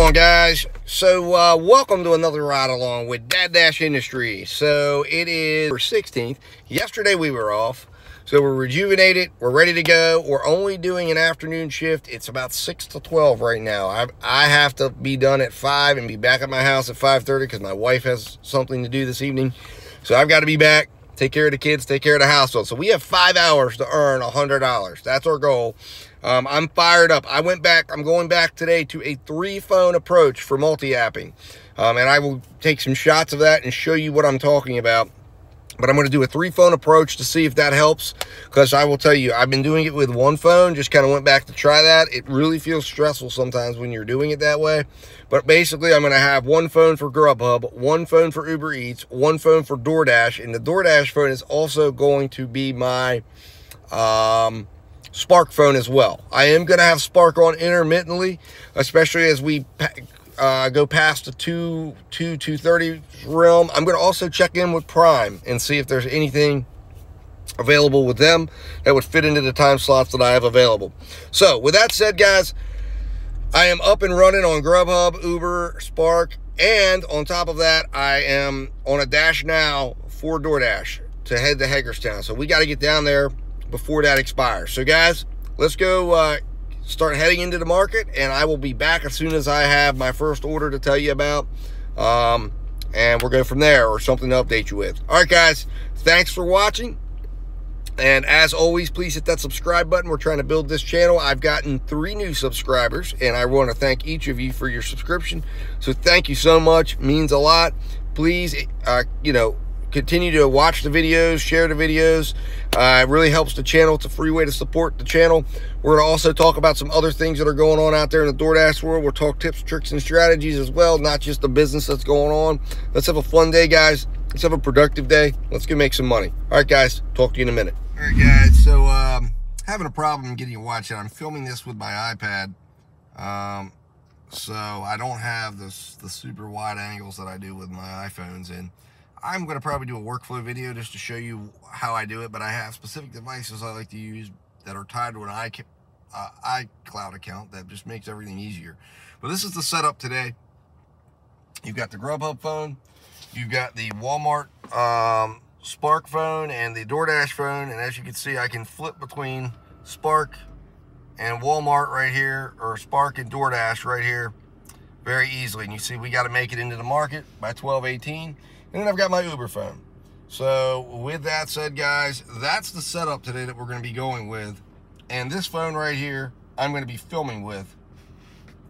on, guys? So welcome to another ride along with DoorDash Industry. So it is 16th. Yesterday we were off, so we're rejuvenated, we're ready to go. We're only doing an afternoon shift. It's about 6 to 12 right now. I have to be done at 5 and be back at my house at 5:30 because my wife has something to do this evening. So I've got to be back, take care of the kids, take care of the household. So we have 5 hours to earn $100. That's our goal. I'm fired up. I'm going back today to a 3-phone approach for multi-apping. And I will take some shots of that and show you what I'm talking about. But I'm going to do a 3-phone approach to see if that helps. Because I will tell you, I've been doing it with 1 phone. Just kind of went back to try that. It really feels stressful sometimes when you're doing it that way. But basically, I'm going to have 1 phone for GrubHub, 1 phone for UberEats, 1 phone for DoorDash. And the DoorDash phone is also going to be my Spark phone as well. I am going to have Spark on intermittently, especially as we go past the 230 realm. I'm going to also check in with Prime and see if there's anything available with them that would fit into the time slots that I have available. So with that said, guys, I am up and running on GrubHub, Uber, Spark, and on top of that, I am on a dash now for DoorDash to head to Hagerstown. So we got to get down there before that expires. So guys, let's go start heading into the market, and I will be back as soon as I have my first order to tell you about, and we'll go from there, or something to update you with. All right, guys, thanks for watching, and as always, please hit that subscribe button. We're trying to build this channel. I've gotten 3 new subscribers, and I want to thank each of you for your subscription. So thank you so much. It means a lot. Please continue to watch the videos, share the videos. It really helps the channel. It's a free way to support the channel. We're going to also talk about some other things that are going on out there in the DoorDash world. We'll talk tips, tricks, and strategies as well, not just the business that's going on. Let's have a fun day, guys. Let's have a productive day. Let's go make some money. All right, guys. Talk to you in a minute. All right, guys. So having a problem getting a watch out. I'm filming this with my iPad. So I don't have the super wide angles that I do with my iPhones, and I'm going to probably do a workflow video just to show you how I do it, but I have specific devices I like to use that are tied to an iCloud account that just makes everything easier. But this is the setup today. You've got the GrubHub phone, you've got the Walmart Spark phone, and the DoorDash phone, and as you can see, I can flip between Spark and Walmart right here, or Spark and DoorDash right here very easily. And you see we got to make it into the market by 12:18. And then I've got my Uber phone. So with that said, guys, that's the setup today that we're going to be going with. And this phone right here, I'm going to be filming with,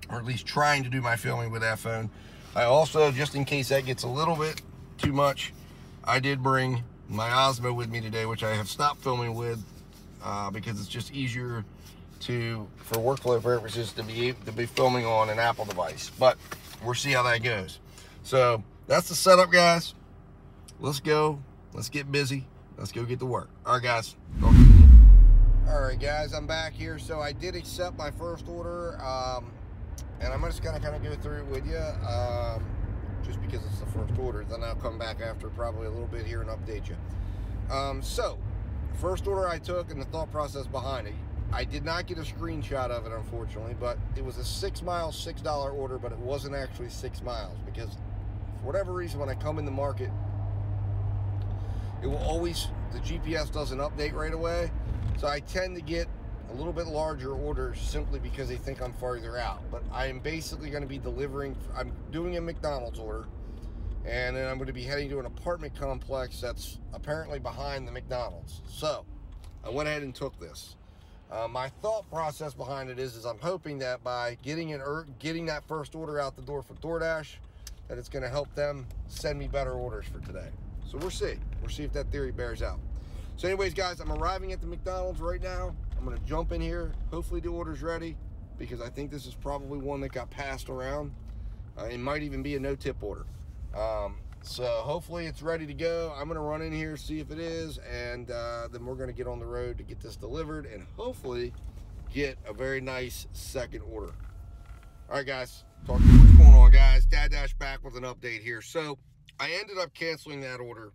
or at least trying to do my filming with that phone. I also, just in case that gets a little bit too much, I did bring my Osmo with me today, which I have stopped filming with because it's just easier for workflow purposes to be filming on an Apple device. But we'll see how that goes. So that's the setup, guys. Let's go. Let's get busy. Let's go get to work. All right, guys. All right, guys. I'm back here. So I did accept my first order, and I'm just gonna kind of go through it with you, just because it's the first order. Then I'll come back after probably a little bit here and update you. So first order I took and the thought process behind it. I did not get a screenshot of it, unfortunately, but it was a 6-mile, $6 order, but it wasn't actually 6 miles because, for whatever reason, when I come in the market, it will always, the GPS doesn't update right away. So I tend to get a little bit larger orders simply because they think I'm farther out. But I am basically going to be delivering, I'm doing a McDonald's order, and then I'm going to be heading to an apartment complex that's apparently behind the McDonald's. So I went ahead and took this. My thought process behind it is I'm hoping that by getting that first order out the door for DoorDash, that it's going to help them send me better orders for today. So we'll see. We'll see if that theory bears out. So anyways, guys, I'm arriving at the McDonald's right now. I'm going to jump in here. Hopefully the order's ready, because I think this is probably one that got passed around. It might even be a no-tip order. So hopefully it's ready to go. I'm going to run in here, see if it is, and then we're going to get on the road to get this delivered and hopefully get a very nice second order. All right, guys. Talk to you. What's going on, guys? DoorDash back with an update here. So I ended up canceling that order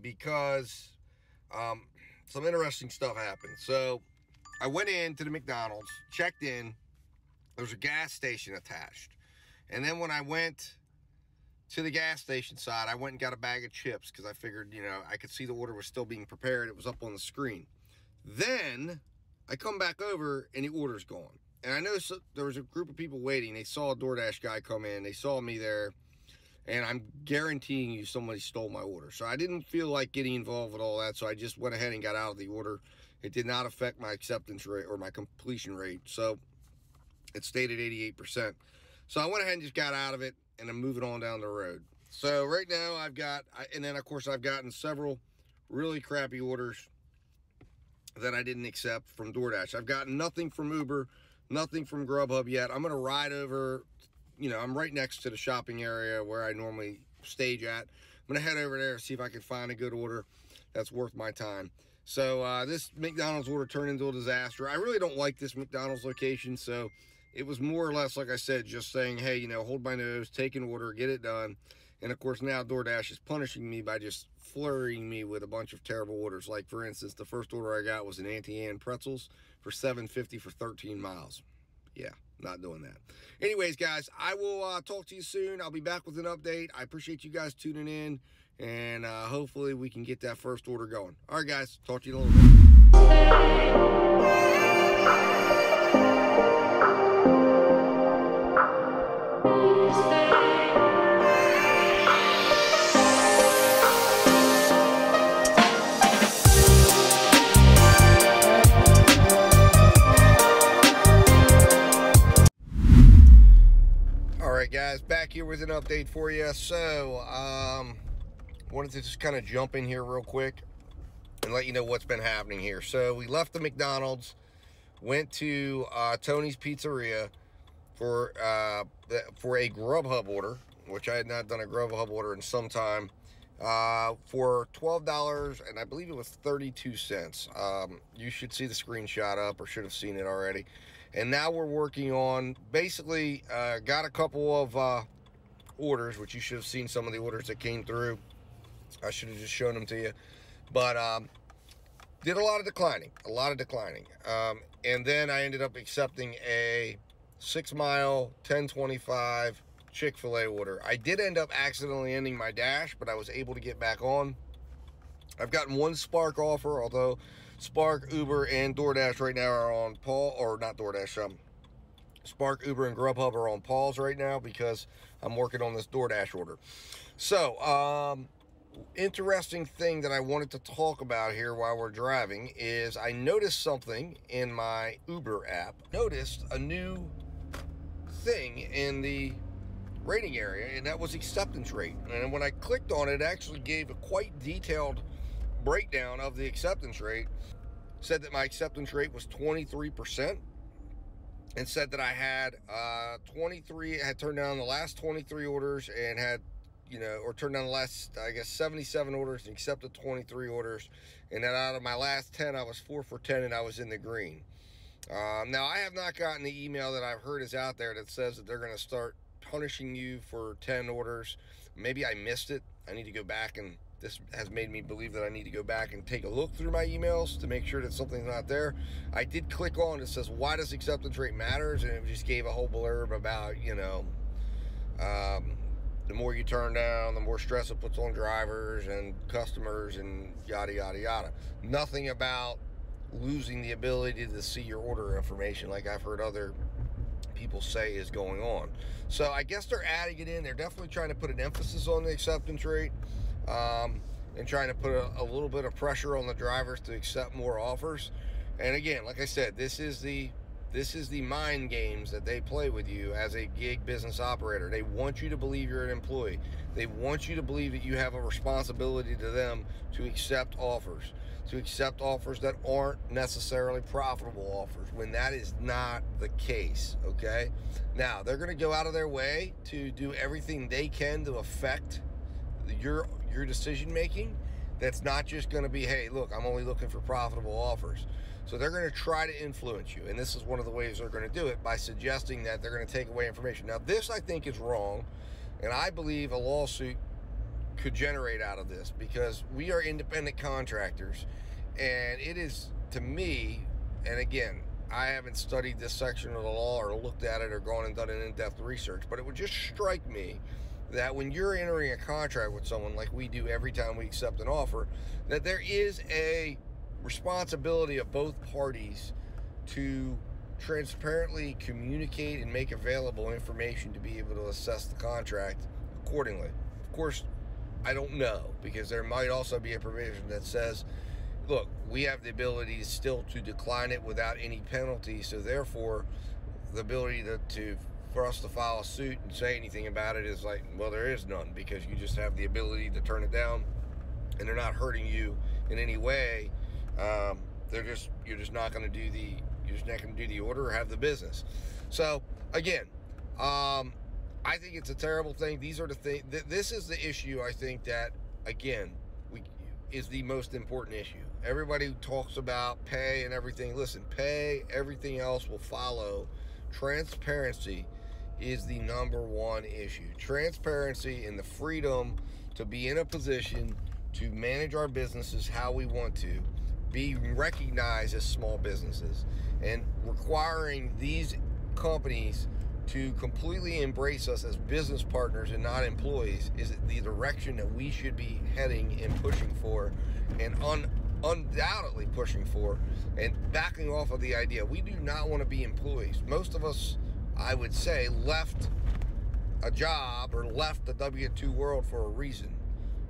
because some interesting stuff happened. So I went into the McDonald's, checked in. There's a gas station attached. And then when I went to the gas station side, I went and got a bag of chips because I figured, you know, I could see the order was still being prepared. It was up on the screen. Then I come back over and the order's gone. And I noticed there was a group of people waiting. They saw a DoorDash guy come in. They saw me there. And I'm guaranteeing you somebody stole my order. So I didn't feel like getting involved with all that. So I just went ahead and got out of the order. It did not affect my acceptance rate or my completion rate. So it stayed at 88%. So I went ahead and just got out of it. And I'm moving on down the road. So right now I've got, and then of course I've gotten several really crappy orders that I didn't accept from DoorDash. I've gotten nothing from Uber, nothing from GrubHub yet. I'm going to ride over, you know, I'm right next to the shopping area where I normally stage at. I'm going to head over there and see if I can find a good order that's worth my time. So this McDonald's order turned into a disaster. I really don't like this McDonald's location, so it was more or less, like I said, just saying, hey, you know, hold my nose, take an order, get it done. And of course, now DoorDash is punishing me by just flurrying me with a bunch of terrible orders. Like, for instance, the first order I got was an Auntie Anne pretzels for $7.50 for 13 miles. Yeah, not doing that. Anyways, guys, I will talk to you soon. I'll be back with an update. I appreciate you guys tuning in, and hopefully we can get that first order going. All right, guys, talk to you in a little bit. Guys, back here with an update for you. So wanted to just kind of jump in here real quick and let you know what's been happening here. So we left the McDonald's, went to Tony's Pizzeria for a GrubHub order, which I had not done a GrubHub order in some time, for $12, and I believe it was 32 cents. You should see the screenshot up, or should have seen it already. And now we're working on, basically, got a couple of orders, which you should have seen some of the orders that came through. I should have just shown them to you. But did a lot of declining, and then I ended up accepting a 6 mile, 10.25 Chick-fil-A order. I did end up accidentally ending my dash, but I was able to get back on. I've gotten one Spark offer, although Spark, Uber, and DoorDash right now are on pause, or not DoorDash, Spark, Uber, and GrubHub are on pause right now because I'm working on this DoorDash order. So, interesting thing that I wanted to talk about here while we're driving is I noticed something in my Uber app. Noticed a new thing in the rating area, and that was acceptance rate. And when I clicked on it, it actually gave a quite detailed breakdown of the acceptance rate. Said that my acceptance rate was 23%, and said that I had had turned down the last 23 orders and had, you know, or turned down the last, I guess, 77 orders and accepted 23 orders, and that out of my last 10 I was 4 for 10 and I was in the green. Now I have not gotten the email that I've heard is out there that says that they're going to start punishing you for 10 orders. Maybe I missed it. I need to go back, and this has made me believe that I need to go back and take a look through my emails to make sure that something's not there. I did click on, it says, why does acceptance rate matters? And it just gave a whole blurb about, you know, the more you turn down, the more stress it puts on drivers and customers and yada, yada, yada. Nothing about losing the ability to see your order information like I've heard other people say is going on. So I guess they're adding it in. They're definitely trying to put an emphasis on the acceptance rate, and trying to put a little bit of pressure on the drivers to accept more offers. And again, like I said, this is the mind games that they play with you as a gig business operator. They want you to believe you're an employee. They want you to believe that you have a responsibility to them to accept offers that aren't necessarily profitable offers, when that is not the case, okay? Now, they're going to go out of their way to do everything they can to affect your decision making. That's not just going to be, hey, look, I'm only looking for profitable offers. So they're going to try to influence you, and this is one of the ways they're going to do it, by suggesting that they're going to take away information. Now, this I think is wrong, and I believe a lawsuit could generate out of this, because we are independent contractors, and it is, to me, and again, I haven't studied this section of the law or looked at it or gone and done an in-depth research, but it would just strike me that when you're entering a contract with someone like we do every time we accept an offer, that there is a responsibility of both parties to transparently communicate and make available information to be able to assess the contract accordingly. Of course, I don't know, because there might also be a provision that says, look, we have the ability still to decline it without any penalty, so therefore the ability for us to file a suit and say anything about it is like, well, there is none, because you just have the ability to turn it down and they're not hurting you in any way. You're just not going to do the order or have the business. So again, I think it's a terrible thing. These are the things. This is the issue, I think, that again is the most important issue. Everybody talks about pay and everything. Listen, pay, everything else will follow. Transparency is the #1 issue. Transparency and the freedom to be in a position to manage our businesses how we want to, be recognized as small businesses, and requiring these companies to completely embrace us as business partners and not employees is the direction that we should be heading and pushing for, and undoubtedly pushing for, and backing off of the idea. We do not want to be employees. Most of us, I would say, left a job or left the W-2 world for a reason.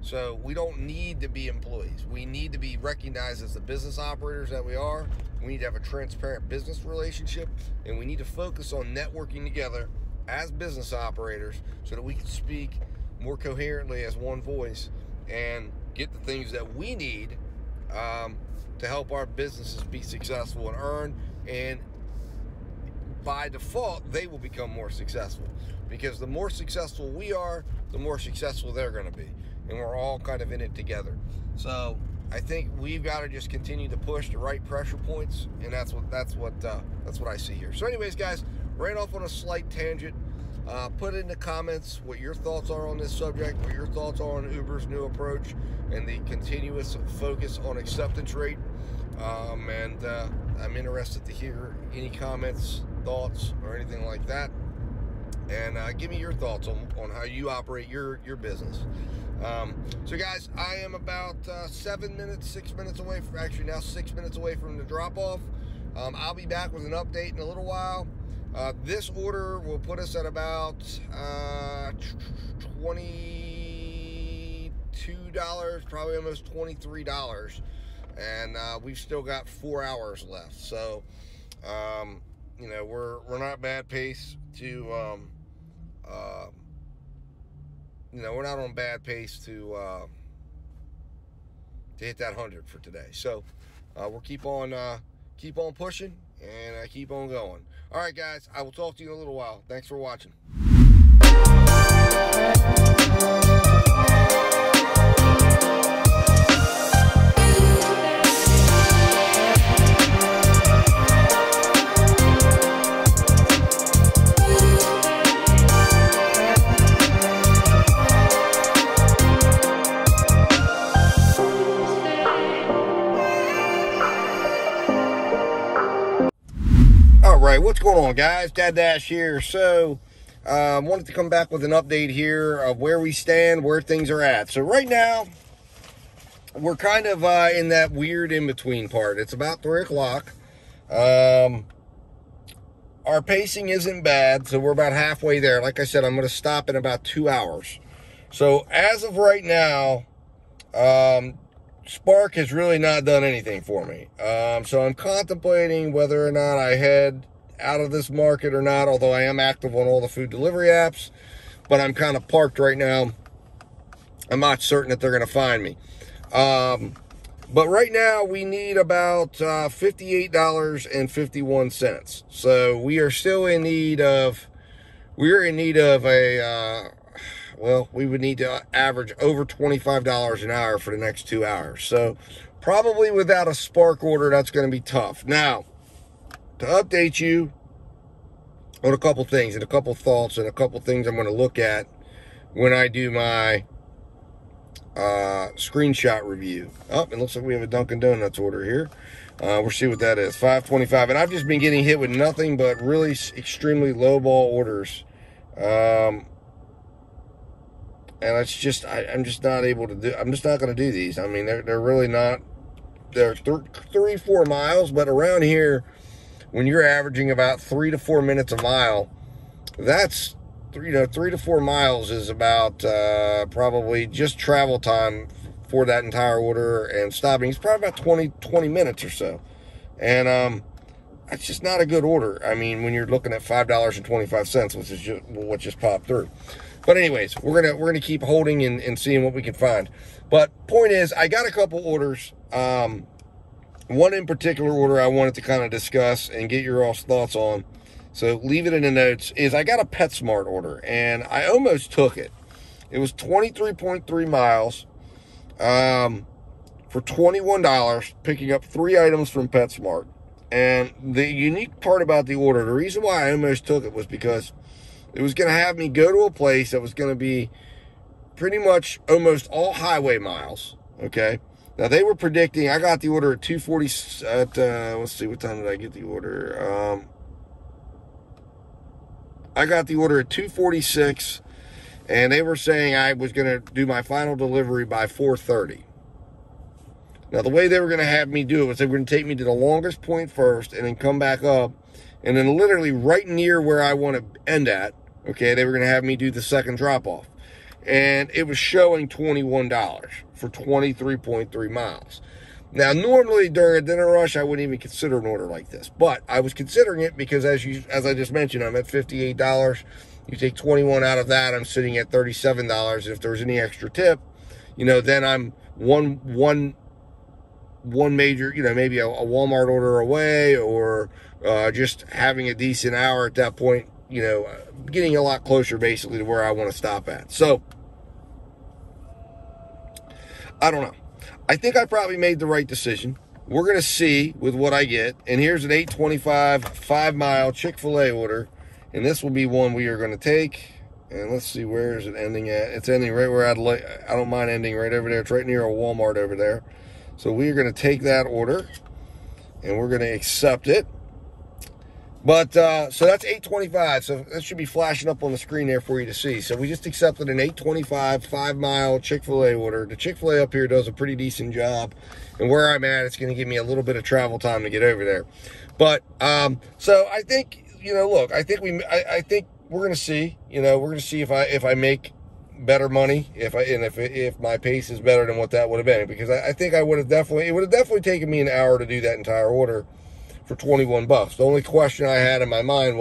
So we don't need to be employees. We need to be recognized as the business operators that we are. We need to have a transparent business relationship, and we need to focus on networking together as business operators so that we can speak more coherently as one voice and get the things that we need to help our businesses be successful and earn, and by default they will become more successful, because the more successful we are, the more successful they're going to be, and we're all kind of in it together. So I think we've got to just continue to push the right pressure points, and that's what I see here. So anyways, guys, ran off on a slight tangent. Put in the comments what your thoughts are on this subject, what your thoughts are on Uber's new approach and the continuous focus on acceptance rate. I'm interested to hear any comments, thoughts, or anything like that. And give me your thoughts on how you operate your business. So guys, I am about 6 minutes away from, actually now 6 minutes away from the drop-off. I'll be back with an update in a little while. This order will put us at about $22, probably almost $23, and we've still got 4 hours left. So, you know, we're not bad pace to, you know, we're not on bad pace to hit that 100 for today. So, we'll keep on pushing and keep on going. All right, guys, I will talk to you in a little while. Thanks for watching. What's going on, guys? Dad Dash here. So wanted to come back with an update here of where we stand, where things are at. So right now we're kind of in that weird in-between part. It's about 3 o'clock. Our pacing isn't bad, so we're about halfway there. Like I said, I'm going to stop in about 2 hours. So as of right now, Spark has really not done anything for me. So I'm contemplating whether or not I head out of this market or not, although I am active on all the food delivery apps, but I'm kind of parked right now. I'm not certain that they're going to find me. But right now we need about $58.51. So we are still in need of, a, well, we would need to average over $25 an hour for the next 2 hours. So probably without a Spark order, that's going to be tough. Now, to update you on a couple things and a couple thoughts and a couple things I'm going to look at when I do my screenshot review. Oh, it looks like we have a Dunkin' Donuts order here. We'll see what that is. $5.25. And I've just been getting hit with nothing but really extremely low ball orders. And it's just, I'm just not able to do, I'm just not going to do these. I mean, they're really not, they're 3-4 miles, but around here, when you're averaging about 3 to 4 minutes a mile, that's, 3 to 4 miles is about probably just travel time for that entire order, and stopping is probably about 20 minutes or so. And it's just not a good order. I mean, when you're looking at $5.25, which is just what just popped through. But anyways, we're gonna keep holding and seeing what we can find. But point is, I got a couple orders. One in particular order I wanted to kind of discuss and get your all's thoughts on. So leave it in the notes. Is I got a PetSmart order, and I almost took it. It was 23.3 miles for $21, picking up 3 items from PetSmart. And the unique part about the order, the reason why I almost took it was because it was going to have me go to a place that was going to be pretty much almost all highway miles, okay? Now, they were predicting, I got the order at 2:40, let's see, what time did I get the order? I got the order at 2:46, and they were saying I was going to do my final delivery by 4:30. Now, the way they were going to have me do it was they were going to take me to the longest point first and then come back up, and then literally right near where I want to end at, okay, they were going to have me do the second drop-off. And it was showing $21 for 23.3 miles. Now, normally during a dinner rush, I wouldn't even consider an order like this. But I was considering it because, as I just mentioned, I'm at $58. You take 21 out of that, I'm sitting at $37. If there's any extra tip, then I'm one major, maybe a Walmart order away, or just having a decent hour at that point, getting a lot closer basically to where I want to stop at. So, I don't know. I think I probably made the right decision. We're going to see with what I get. And here's an 8.25, 5-mile Chick-fil-A order. And this will be one we are going to take. And let's see, where is it ending at? It's ending right where I don't mind ending right over there. It's right near a Walmart over there. So we are going to take that order, and we're going to accept it. But, so that's 8.25. So that should be flashing up on the screen there for you to see. So we just accepted an 8.25, 5-mile Chick-fil-A order. The Chick-fil-A up here does a pretty decent job. And where I'm at, it's going to give me a little bit of travel time to get over there. But, so I think, look, I think we're going to see, we're going to see if I make better money, if my pace is better than what that would have been. Because I think it would have definitely taken me an hour to do that entire order for $21. The only question I had in my mind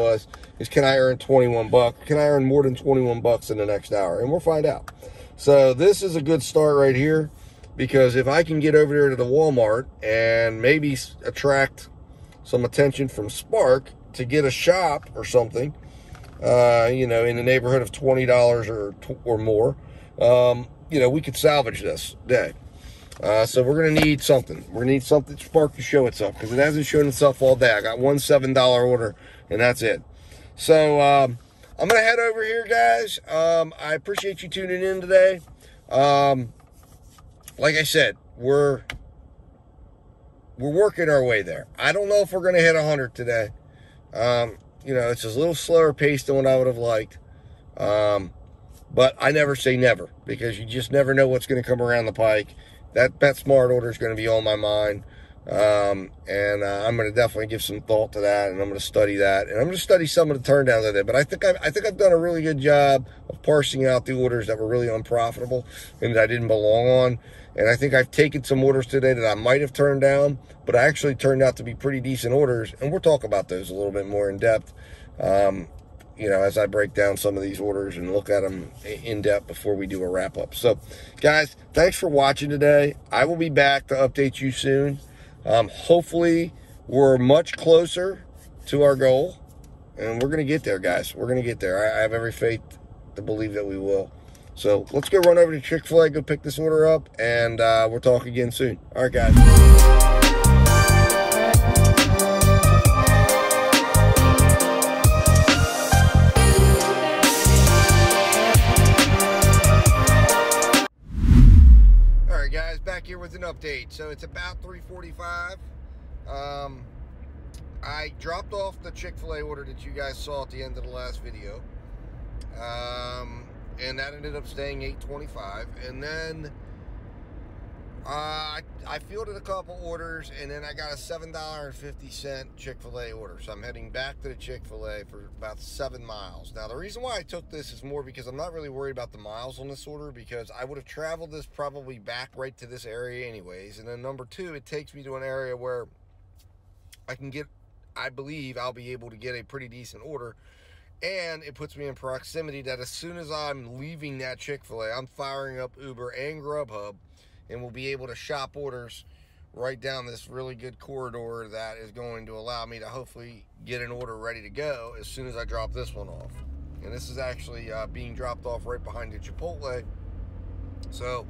is can I earn $21? Can I earn more than $21 in the next hour? And we'll find out. So this is a good start right here, because if I can get over there to the Walmart and maybe attract some attention from Spark to get a shop or something, in the neighborhood of $20 or more, we could salvage this day. So we're going to need something. We're going to need something Spark to show itself, because it hasn't shown itself all day. I got one $7 order, and that's it. So I'm going to head over here, guys. I appreciate you tuning in today. Like I said, we're working our way there. I don't know if we're going to hit 100 today. It's a little slower pace than what I would have liked. But I never say never, because you just never know what's going to come around the pike. That PetSmart order is going to be on my mind. And I'm going to definitely give some thought to that, and I'm going to study that. And I'm going to study some of the turndowns of it. But I think I've done a really good job of parsing out the orders that were really unprofitable and that I didn't belong on. And I think I've taken some orders today that I might have turned down, but actually turned out to be pretty decent orders. And we'll talk about those a little bit more in depth, as I break down some of these orders and look at them in depth before we do a wrap up. So, guys, thanks for watching today. I will be back to update you soon. Hopefully, we're much closer to our goal, and we're going to get there, guys. We're going to get there. I have every faith to believe that we will. So let's go run over to Chick-fil-A, go pick this order up, and we'll talk again soon. All right, guys. guys, back here with an update. So it's about 3:45. I dropped off the Chick-fil-A order that you guys saw at the end of the last video, and that ended up staying $8.25. And then I fielded a couple orders, and then I got a $7.50 Chick-fil-A order. So I'm heading back to the Chick-fil-A for about 7 miles. Now, the reason why I took this is more because I'm not really worried about the miles on this order, because I would have traveled this probably back right to this area anyways. And then number two, it takes me to an area where I believe I'll be able to get a pretty decent order. And it puts me in proximity that as soon as I'm leaving that Chick-fil-A, I'm firing up Uber and GrubHub, and we'll be able to shop orders right down this really good corridor that is going to allow me to hopefully get an order ready to go as soon as I drop this one off. And this is actually being dropped off right behind the Chipotle. So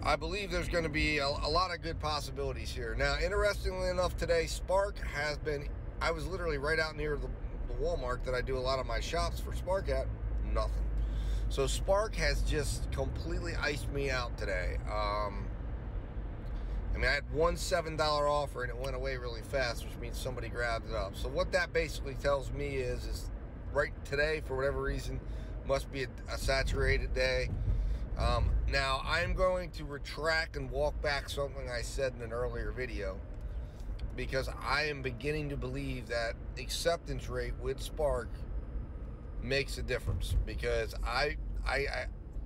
I believe there's going to be a lot of good possibilities here. Now, interestingly enough, today Spark has been, I was literally right out near the Walmart that I do a lot of my shops for Spark at. Nothing. So Spark has just completely iced me out today. I mean, I had one $7 offer and it went away really fast, which means somebody grabbed it up. So what that basically tells me is right today, for whatever reason, must be a saturated day. Now, I'm going to retract and walk back something I said in an earlier video, because I am beginning to believe that acceptance rate with Spark makes a difference. Because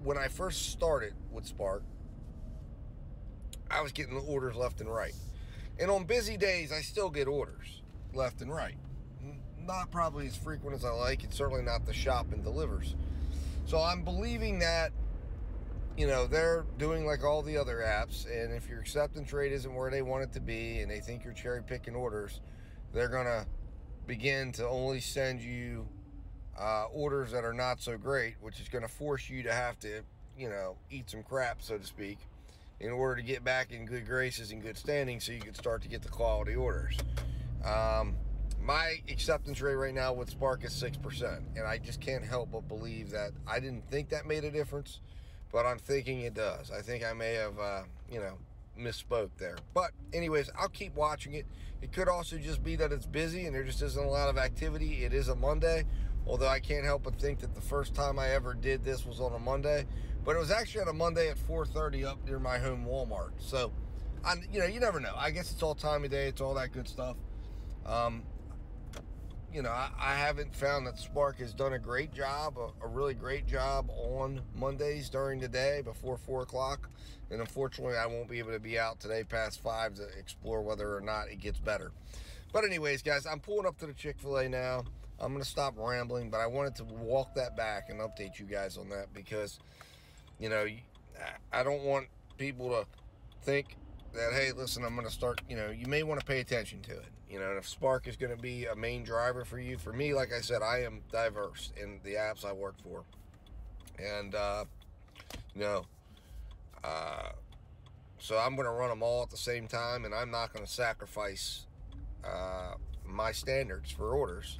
when I first started with Spark, I was getting orders left and right, and on busy days I still get orders left and right. Not probably as frequent as I like. It's certainly not the shop and delivers. So I'm believing that, you know, they're doing like all the other apps, and if your acceptance rate isn't where they want it to be and they think you're cherry picking orders, they're gonna begin to only send you orders that are not so great, which is going to force you to have to, you know, eat some crap, so to speak, in order to get back in good graces and good standing so you can start to get the quality orders. My acceptance rate right now with Spark is 6%, and I just can't help but believe that I didn't think that made a difference, but I'm thinking it does. I think I may have, you know, misspoke there. But anyways, I'll keep watching it. It could also just be that it's busy and there just isn't a lot of activity. It is a Monday, although I can't help but think that the first time I ever did this was on a Monday, but it was actually on a Monday at 4:30 up near my home Walmart. So, you know, you never know. I guess it's all time of day. It's all that good stuff. You know, I haven't found that Spark has done a great job, a really great job on Mondays during the day before 4 o'clock. And unfortunately, I won't be able to be out today past 5 to explore whether or not it gets better. But anyways, guys, I'm pulling up to the Chick-fil-A now. I'm going to stop rambling, but I wanted to walk that back and update you guys on that because, you know, I don't want people to think that, hey, listen, I'm going to start, you know, you may want to pay attention to it. You know, and if Spark is going to be a main driver for you, for me, like I said, I am diverse in the apps I work for. And, you know, so I'm going to run them all at the same time, and I'm not going to sacrifice my standards for orders.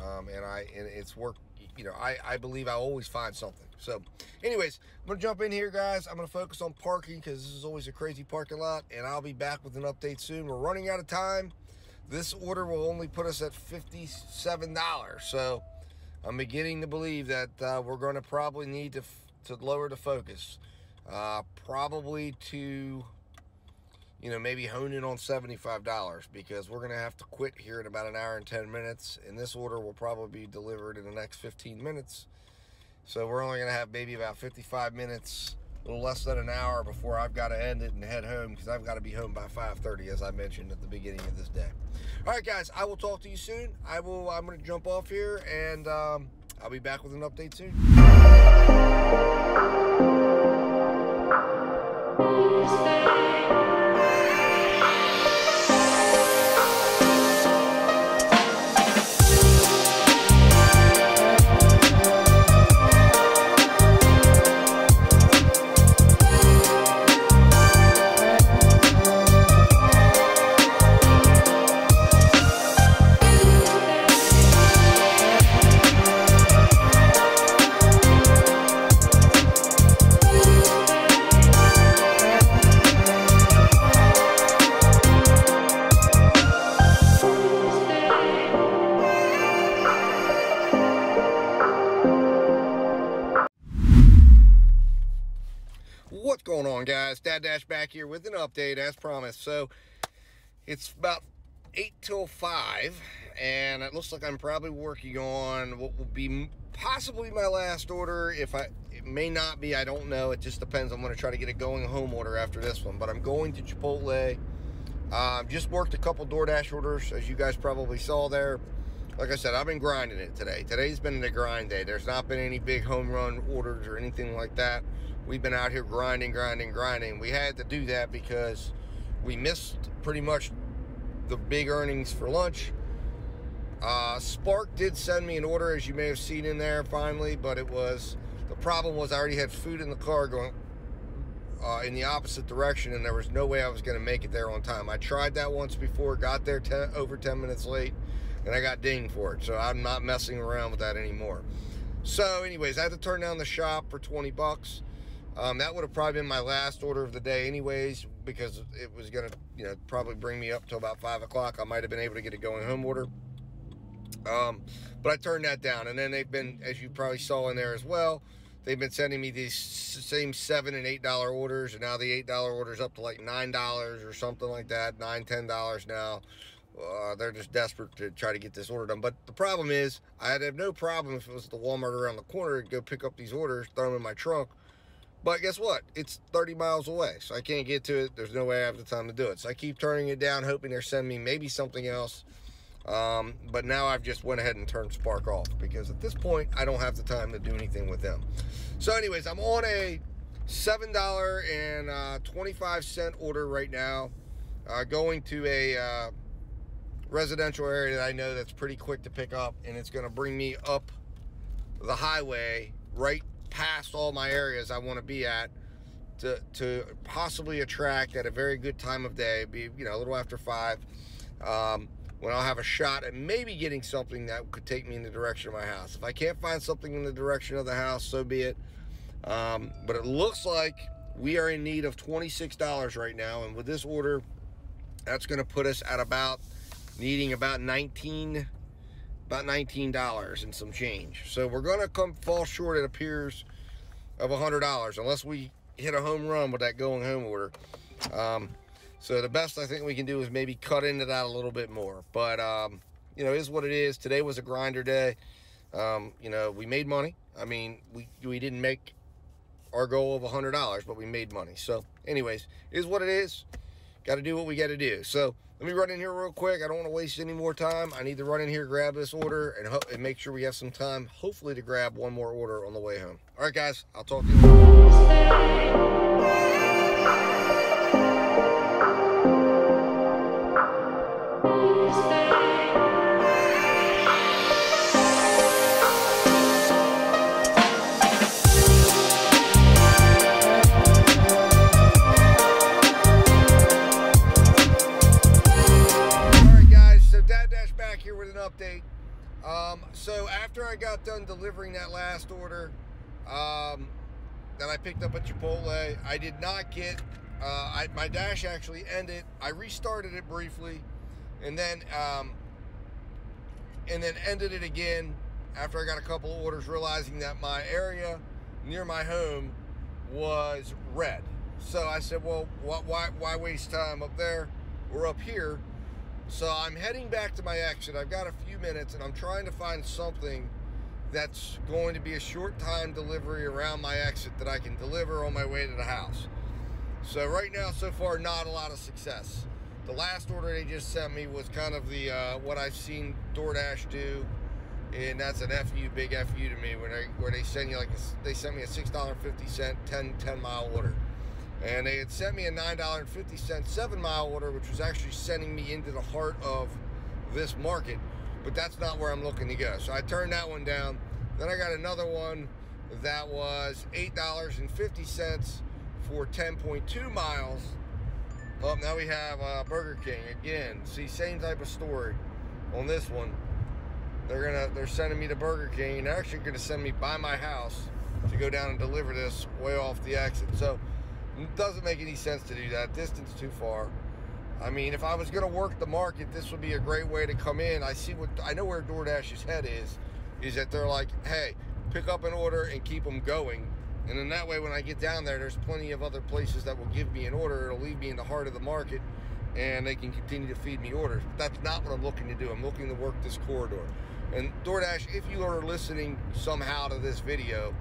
And it's work, you know, I believe I always find something. So anyways, I'm going to jump in here, guys. I'm going to focus on parking because this is always a crazy parking lot, and I'll be back with an update soon. We're running out of time. This order will only put us at $57. So I'm beginning to believe that we're going to probably need to lower the focus. Probably to, you know, maybe hone in on $75, because we're going to have to quit here in about an hour and 10 minutes. And this order will probably be delivered in the next 15 minutes. So we're only going to have maybe about 55 minutes, a little less than an hour before I've got to end it and head home, because I've got to be home by 5:30, as I mentioned at the beginning of this day. All right, guys, I will talk to you soon. I'm going to jump off here, and I'll be back with an update soon. What's going on, guys? Dad Dash back here with an update as promised. So it's about 8 till 5 and it looks like I'm probably working on what will be possibly my last order. It may not be, I don't know. It just depends. I'm going to try to get a going home order after this one, but I'm going to Chipotle. Just worked a couple DoorDash orders, as you guys probably saw there. Like I said, I've been grinding it today. Today's been the grind day. There's not been any big home run orders or anything like that. We've been out here grinding. We had to do that because we missed pretty much the big earnings for lunch. Spark did send me an order, as you may have seen in there finally, but the problem was I already had food in the car going in the opposite direction, and there was no way I was going to make it there on time. I tried that once before, got there over 10 minutes late, and I got dinged for it. So I'm not messing around with that anymore. So anyways, I had to turn down the shop for 20 bucks. That would have probably been my last order of the day anyways, because it was going to, probably bring me up to about 5 o'clock. I might have been able to get a going home order. But I turned that down, and then they've been, as you probably saw in there as well, they've been sending me these same $7 and $8 orders, and now the $8 orders up to like $9 or something like that, $9, $10 now. They're just desperate to try to get this order done. But the problem is, I'd have no problem if it was the Walmart around the corner to go pick up these orders, throw them in my trunk. But guess what? It's 30 miles away, so I can't get to it. There's no way I have the time to do it. So I keep turning it down, hoping they're sending me maybe something else. But now I've just went ahead and turned Spark off, because at this point, I don't have the time to do anything with them. So anyways, I'm on a $7.25 order right now, going to a residential area that I know that's pretty quick to pick up, and it's going to bring me up the highway right past all my areas I want to be at to possibly attract at a very good time of day, be a little after 5, when I'll have a shot at maybe getting something that could take me in the direction of my house. If I can't find something in the direction of the house, so be it. But it looks like we are in need of $26 right now, and with this order, that's going to put us at needing about $19 and some change. So we're going to fall short, it appears, of $100 unless we hit a home run with that going home order. So the best I think we can do is maybe cut into that a little bit more. But it is what it is. Today was a grinder day. We made money. I mean, we didn't make our goal of $100, but we made money. So anyways, it is what it is. Got to do what we got to do. So let me run in here real quick. I don't want to waste any more time. I need to run in here, grab this order, and make sure we have some time, hopefully, to grab one more order on the way home. All right, guys, I'll talk to you later. Update. So after I got done delivering that last order that I picked up at Chipotle, I did not get my dash actually ended. I restarted it briefly and then ended it again after I got a couple of orders, realizing that my area near my home was red. So I said, well, why waste time up there? We're up here. So I'm heading back to my exit. I've got a few minutes, and I'm trying to find something that's going to be a short time delivery around my exit that I can deliver on my way to the house. So right now, so far, not a lot of success. The last order they just sent me was kind of the what I've seen DoorDash do, and that's an FU, big FU to me, where they send you they sent me a $6.50 10-mile order. And they had sent me a $9.50 7-mile order, which was actually sending me into the heart of this market. But that's not where I'm looking to go. So I turned that one down. Then I got another one that was $8.50 for 10.2 miles. Well, now we have Burger King again. See, same type of story on this one. They're sending me to Burger King, and they're actually gonna send me by my house to go down and deliver this way off the exit. So it doesn't make any sense to do that. Distance too far. I mean, if I was going to work the market, this would be a great way to come in. I know where DoorDash's head is that they're like, hey, pick up an order and keep them going And then that way, when I get down there, there's plenty of other places that will give me an order. It'll leave me in the heart of the market, and they can continue to feed me orders. But that's not what I'm looking to do. I'm looking to work this corridor. And DoorDash, if you are listening somehow to this video,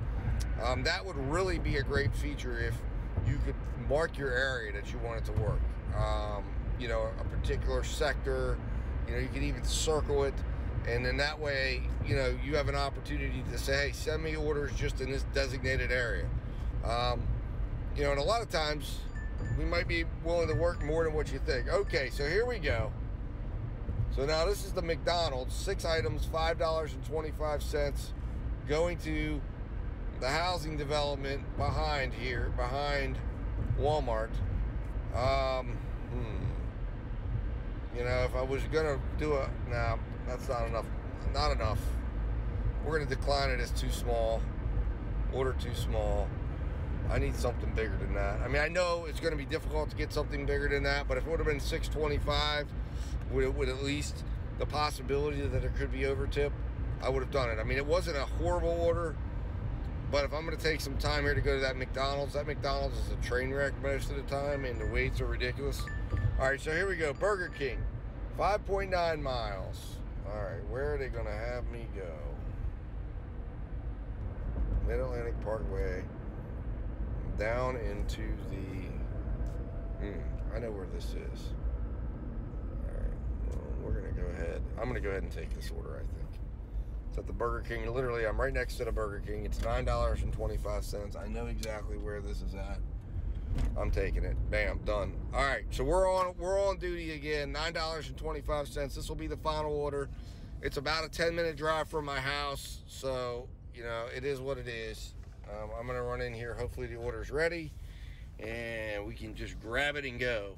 that would really be a great feature if you could mark your area that you want it to work. You know, a particular sector, you know, you could even circle it. And then that way, you know, you have an opportunity to say, hey, send me orders just in this designated area. You know, and a lot of times we might be willing to work more than what you think. Okay, so here we go. So now this is the McDonald's, 6 items, $5.25, going to the housing development behind here, behind Walmart. You know, if I was gonna do a, no, that's not enough. Not enough. We're gonna decline it as too small. Order too small. I need something bigger than that. I mean, I know it's gonna be difficult to get something bigger than that, but if it would have been $6.25, with at least the possibility that it could be over tip, I would have done it. I mean, it wasn't a horrible order, but if I'm gonna take some time here to go to that McDonald's is a train wreck most of the time, and the waits are ridiculous. All right, so here we go. Burger King, 5.9 miles. All right, where are they gonna have me go? Mid-Atlantic Parkway, down into the, I know where this is. All right, well, we're gonna go ahead. I'm gonna go ahead and take this order, I think. It's at the Burger King. Literally, I'm right next to the Burger King. It's $9.25. I know exactly where this is at. I'm taking it. Bam, done. All right, so we're on duty again. $9.25. This will be the final order. It's about a 10-minute drive from my house, so you know it is what it is. I'm gonna run in here. Hopefully the order's ready, and we can just grab it and go.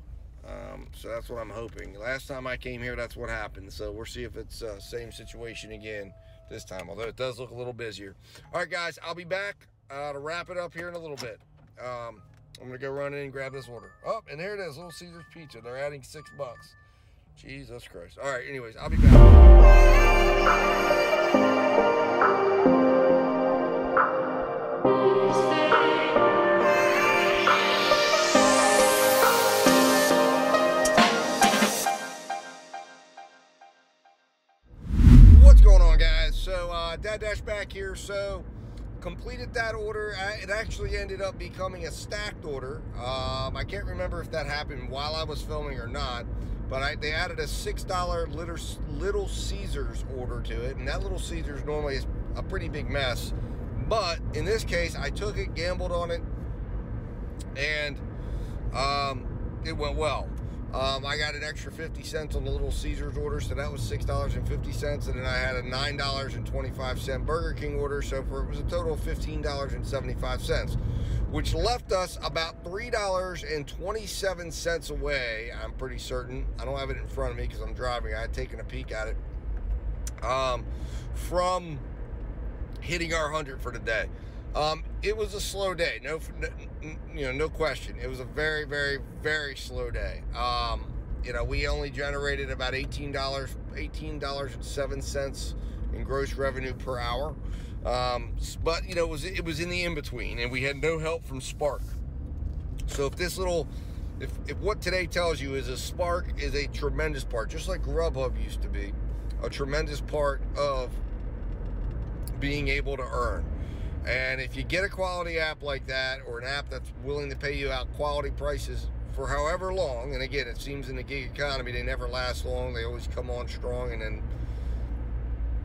So that's what I'm hoping. Last time I came here, that's what happened. So we'll see if it's same situation again this time. Although it does look a little busier. All right, guys, I'll be back to wrap it up here in a little bit. I'm gonna go run in and grab this order. Oh, and there it is, Little Caesars Pizza. They're adding $6. Jesus Christ. All right, anyways, I'll be back. What's going on, guys? So, Dad Dash back here. So, completed that order. It actually ended up becoming a stacked order. I can't remember if that happened while I was filming or not, but they added a $6 Little Caesars order to it, and that Little Caesars normally is a pretty big mess, but in this case I took it, gambled on it, and it went well. I got an extra 50 cents on the Little Caesars order, so that was $6.50, and then I had a $9.25 Burger King order, so it was a total of $15.75, which left us about $3.27 away, I'm pretty certain. I don't have it in front of me because I'm driving. I had taken a peek at it, from hitting our 100 for the day. It was a slow day, no question. It was a very, very, very slow day. You know, we only generated about $18.07 in gross revenue per hour. But you know, it was in the in-between, and we had no help from Spark. So if what today tells you is a Spark is a tremendous part, just like GrubHub used to be, a tremendous part of being able to earn. And if you get a quality app like that, or an app that's willing to pay you out quality prices for however long, and again, it seems in the gig economy, they never last long. They always come on strong and then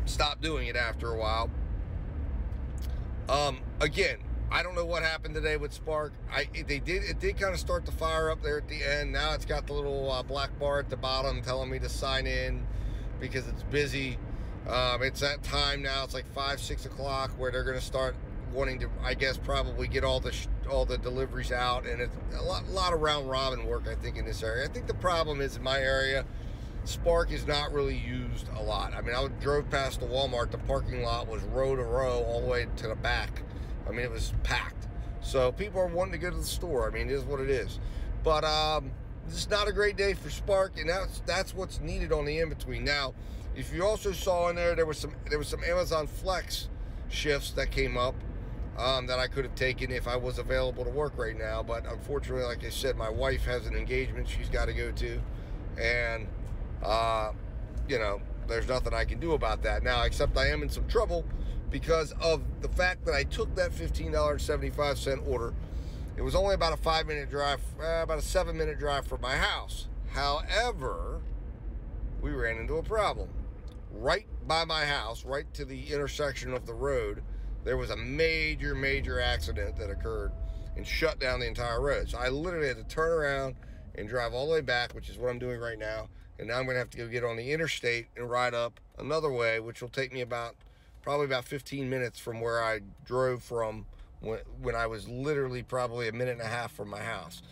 stop doing it after a while. Again, I don't know what happened today with Spark. It did kind of start to fire up there at the end. Now it's got the little black bar at the bottom telling me to sign in because it's busy. It's that time now. It's like 5, 6 o'clock where they're going to start wanting to, I guess, probably get all the deliveries out, and it's a lot of round robin work, I think, in this area. I think the problem is in my area, Spark is not really used a lot. I mean, I drove past the Walmart. The parking lot was row to row all the way to the back. I mean, it was packed. So people are wanting to go to the store. I mean, it is what it is. But this is not a great day for Spark, and that's what's needed on the in-between. Now, if you also saw in there was some Amazon Flex shifts that came up. that I could have taken if I was available to work right now. But unfortunately, like I said, my wife has an engagement she's got to go to, and you know, there's nothing I can do about that now, except I am in some trouble because of the fact that I took that $15.75 order. It was only about a 5-minute drive, about a 7-minute drive from my house. However, we ran into a problem. Right by my house, right to the intersection of the road, there was a major accident that occurred and shut down the entire road. So I literally had to turn around and drive all the way back, which is what I'm doing right now. And now I'm going to have to go get on the interstate and ride up another way, which will take me probably about 15 minutes from where I drove from when I was literally probably a minute and a half from my house.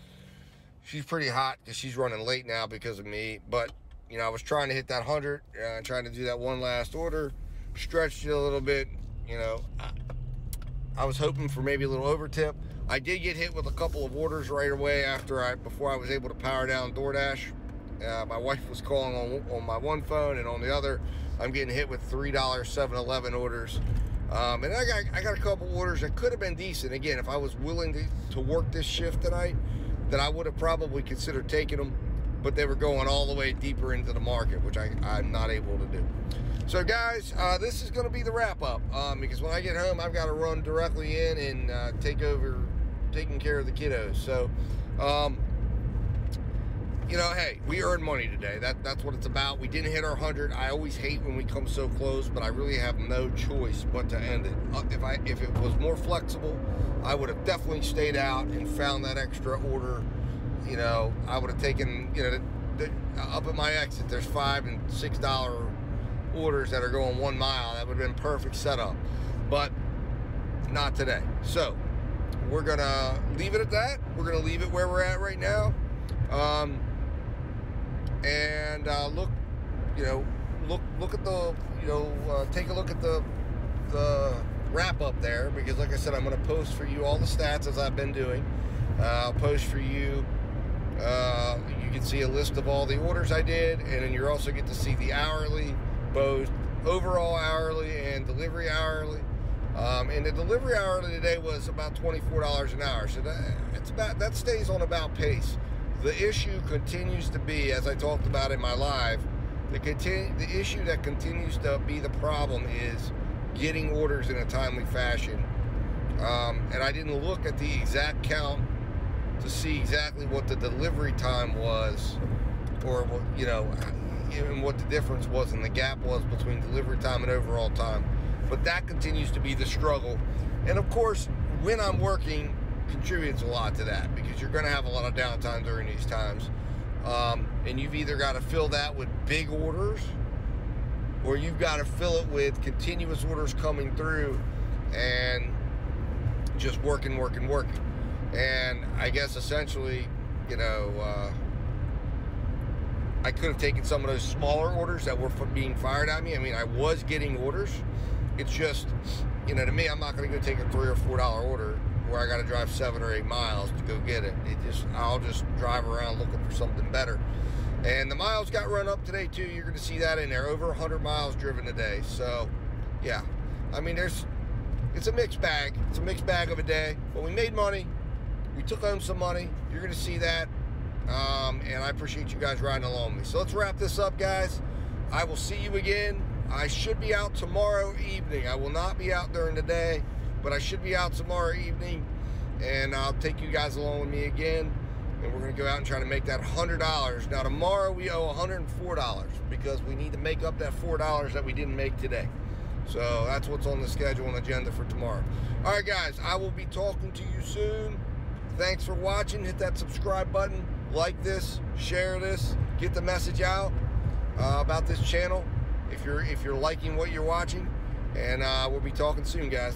She's pretty hot because she's running late now because of me. But, you know, I was trying to hit that 100, trying to do that one last order, stretched it a little bit. You know, I was hoping for maybe a little over tip. I did get hit with a couple of orders right away before I was able to power down DoorDash. My wife was calling on my one phone, and on the other, I'm getting hit with $3 7-Eleven orders. And I got a couple orders that could have been decent. Again, if I was willing to work this shift tonight, then I would have probably considered taking them, but they were going all the way deeper into the market, which I'm not able to do. So guys, this is going to be the wrap up, because when I get home, I've got to run directly in and taking care of the kiddos. So, you know, hey, we earned money today. That's what it's about. We didn't hit our 100. I always hate when we come so close, but I really have no choice but to end it. If it was more flexible, I would have definitely stayed out and found that extra order. You know, I would have taken, you know, up at my exit, there's $5 and $6 orders that are going 1 mile. That would have been perfect setup, but not today. So we're gonna leave it at that. We're gonna leave it where we're at right now. Look, you know, look at the, you know, take a look at the wrap up there, because like I said, I'm going to post for you all the stats as I've been doing. I'll post for you. You can see a list of all the orders I did, and then you also get to see the hourly, both overall hourly and delivery hourly. And the delivery hourly today was about $24 an hour, so that stays on about pace. The issue continues to be, as I talked about in my live, the issue that continues to be the problem is getting orders in a timely fashion. And I didn't look at the exact count to see exactly what the delivery time was, or what, you know, and what the difference was and the gap was between delivery time and overall time. But that continues to be the struggle. And of course, when I'm working, contributes a lot to that, because you're going to have a lot of downtime during these times, and you've either got to fill that with big orders, or you've got to fill it with continuous orders coming through and just working. And I guess essentially, you know, I could have taken some of those smaller orders that were being fired at me. I mean, I was getting orders. It's just, you know, to me, I'm not going to go take a $3 or $4 order where I got to drive 7 or 8 miles to go get it. I'll just drive around looking for something better. And the miles got run up today too. You're going to see that in there. Over 100 miles driven today. So, yeah. I mean, it's a mixed bag. It's a mixed bag of a day. But we made money. We took home some money. You're going to see that. And I appreciate you guys riding along with me. So let's wrap this up, guys. I will see you again. I should be out tomorrow evening. I will not be out during the day, but I should be out tomorrow evening, and I'll take you guys along with me again, and we're going to go out and try to make that $100. Now, tomorrow we owe $104 because we need to make up that $4 that we didn't make today. So that's what's on the schedule and agenda for tomorrow. All right, guys, I will be talking to you soon. Thanks for watching. Hit that subscribe button, like this, share this, get the message out about this channel if you're liking what you're watching, and we'll be talking soon, guys.